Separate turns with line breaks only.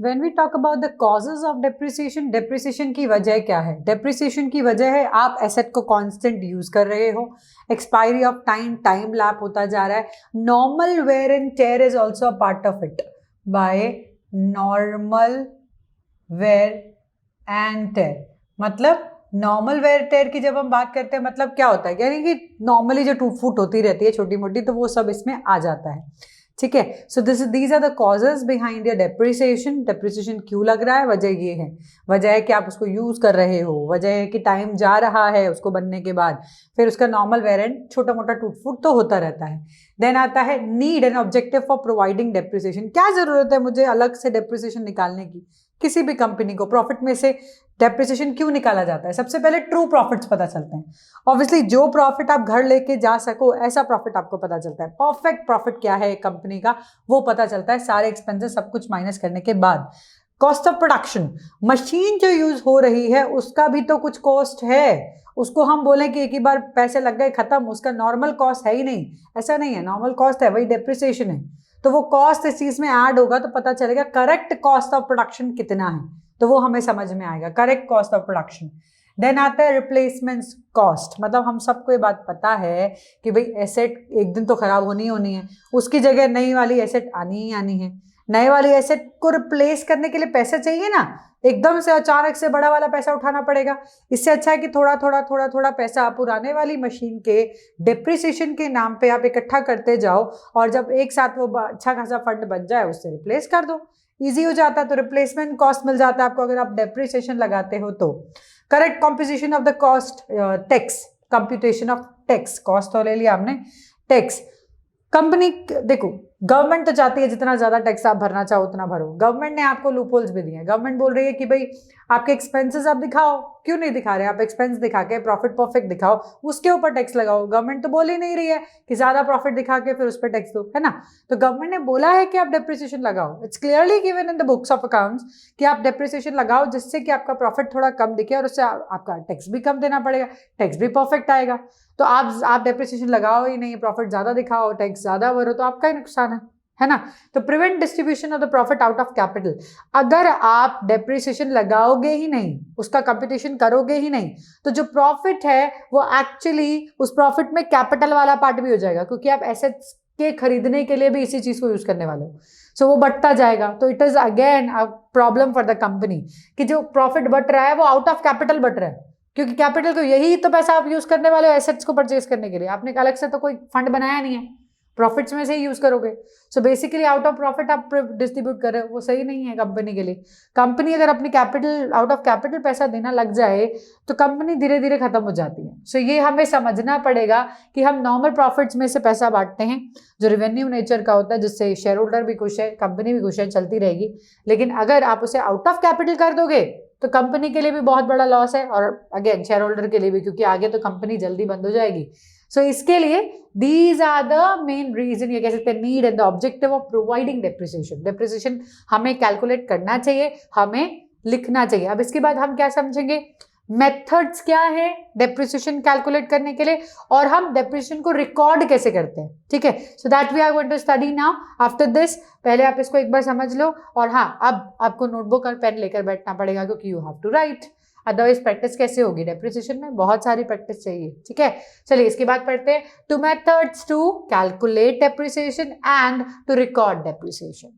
When we talk about the causes of depreciation, depreciation की वजह क्या है? डेप्रिसिएशन की वजह है आप एसेट को कांस्टेंट यूज कर रहे हो, एक्सपायरी ऑफ टाइम लैप होता जा रहा है, normal wear and tear is also a part of it. By normal wear and tear मतलब नॉर्मल वेयर टेयर की जब हम बात करते हैं मतलब क्या होता है, यानी कि नॉर्मली जो टूट फूट होती रहती है छोटी मोटी, तो वो सब इसमें आ जाता है। ठीक है, so these are the causes behind your depreciation. Depreciation क्यों लग रहा है? वजह ये है, वजह है कि आप उसको यूज कर रहे हो, वजह है कि टाइम जा रहा है उसको बनने के बाद, फिर उसका नॉर्मल वेरिएंट छोटा मोटा टूट फूट तो होता रहता है। देन आता है need and objective for providing depreciation. क्या जरूरत है मुझे अलग से डेप्रिसिएशन निकालने की? किसी भी कंपनी को प्रॉफिट में से डेप्रिसिएशन क्यों निकाला जाता है? सबसे पहले ट्रू प्रॉफिट्स पता चलते हैं। ऑब्वियसली जो प्रॉफिट आप घर लेके जा सको ऐसा प्रॉफिट आपको पता चलता है। परफेक्ट प्रॉफिट क्या है एक कंपनी का वो पता चलता है सारे एक्सपेंसेस सब कुछ माइनस करने के बाद। कॉस्ट ऑफ प्रोडक्शन, मशीन जो यूज हो रही है उसका भी तो कुछ कॉस्ट है। उसको हम बोलें कि एक ही बार पैसे लग गए खत्म, उसका नॉर्मल कॉस्ट है ही नहीं, ऐसा नहीं है। नॉर्मल कॉस्ट है, वही डेप्रिसिएशन है। तो वो कॉस्ट इस चीज में ऐड होगा तो पता चलेगा करेक्ट कॉस्ट ऑफ प्रोडक्शन कितना है, तो वो हमें समझ में आएगा, correct cost of production. Then आता है रिप्लेसमेंट कॉस्ट, मतलब हम सबको ये बात पता है कि भाई एसेट एक दिन तो खराब होनी है, उसकी जगह नई वाली एसेट आनी ही आनी है। नए वाली एसेट को रिप्लेस करने के लिए पैसा चाहिए ना, एकदम से अचानक से बड़ा वाला पैसा उठाना पड़ेगा। इससे अच्छा है कि थोड़ा थोड़ा पैसा आप पुराने वाली मशीन के डेप्रिसिएशन के नाम पे आप इकट्ठा करते जाओ और जब एक साथ वो अच्छा खासा फंड बन जाए उससे रिप्लेस कर दो, इजी हो जाता है। तो रिप्लेसमेंट कॉस्ट मिल जाता है आपको अगर आप डेप्रिसिएशन लगाते हो तो। Correct composition of the cost, tax, computation of tax, cost तो ले लिया हमने, टैक्स। कंपनी देखो गवर्नमेंट तो चाहती है जितना ज्यादा टैक्स आप भरना चाहो उतना भरो। गवर्नमेंट ने आपको लूपहोल्स भी दिए हैं। गवर्नमेंट बोल रही है कि भाई आपके एक्सपेंसेस आप दिखाओ, क्यों नहीं दिखा रहे? आप एक्सपेंस दिखा के प्रॉफिट परफेक्ट दिखाओ, उसके ऊपर टैक्स लगाओ। गवर्नमेंट तो बोल ही नहीं रही है कि ज्यादा प्रॉफिट दिखा के फिर उस पर टैक्स दो, है ना। तो गवर्नमेंट ने बोला है कि आप डेप्रिसिएशन लगाओ, it's clearly given in the books of accounts कि आप डेप्रिसिएशन लगाओ जिससे कि आपका प्रॉफिट थोड़ा कम दिखे और उससे आपका टैक्स भी कम देना पड़ेगा, टैक्स भी परफेक्ट आएगा। तो आप डेप्रिसिएशन लगाओ ही नहीं, प्रॉफिट ज्यादा दिखाओ, टैक्स ज्यादा भरो, तो आपका ही नुकसान है ना। तो prevent distribution of the profit out of capital. अगर आप डेप्रिसिएशन लगाओगे ही नहीं, उसका कंप्यूटेशन करोगे ही नहीं, तो जो प्रॉफिट है वो एक्चुअली उस प्रॉफिट में कैपिटल वाला पार्ट भी हो जाएगा, क्योंकि आप एसेट्स के खरीदने के लिए भी इसी चीज को यूज करने वाले हो। सो वो बढ़ता जाएगा। तो it is again a problem for the company कि जो प्रॉफिट बढ़ रहा है वो आउट ऑफ कैपिटल बढ़ रहा है, क्योंकि कैपिटल को यही तो पैसा आप यूज करने वाले हो एसेट्स को परचेज करने के लिए। आपने अलग से तो कोई फंड बनाया नहीं है, प्रॉफिट्स में से ही यूज करोगे। So basically out of profit आप डिस्ट्रीब्यूट कर रहे हो, वो सही नहीं है कंपनी के लिए। कंपनी अगर अपनी कैपिटल आउट ऑफ कैपिटल पैसा देना लग जाए तो कंपनी धीरे धीरे खत्म हो जाती है। सो ये हमें समझना पड़ेगा कि हम नॉर्मल प्रॉफिट्स में से पैसा बांटते हैं जो रेवेन्यू नेचर का होता है, जिससे शेयर होल्डर भी खुश है, कंपनी भी खुश है, चलती रहेगी। लेकिन अगर आप उसे आउट ऑफ कैपिटल कर दोगे तो कंपनी के लिए भी बहुत बड़ा लॉस है और अगेन शेयर होल्डर के लिए भी, क्योंकि आगे तो कंपनी जल्दी बंद हो जाएगी। सो इसके लिए these are the main reason, ये कह सकते हैं need and the objective of providing depreciation. Depreciation हमें कैलकुलेट करना चाहिए, हमें लिखना चाहिए। अब इसके बाद हम क्या समझेंगे, मेथड्स क्या है डेप्रिसिएशन कैलकुलेट करने के लिए, और हम डेप्रिसिएशन को रिकॉर्ड कैसे करते हैं। ठीक है, so that we are going to study now after this. पहले आप इसको एक बार समझ लो, और हाँ अब आपको नोटबुक और पेन लेकर बैठना पड़ेगा क्योंकि you have to write, otherwise practice कैसे होगी? डेप्रिसिएशन में बहुत सारी प्रैक्टिस चाहिए। ठीक है, चलिए इसके बाद पढ़ते हैं two methods to calculate depreciation and to record depreciation.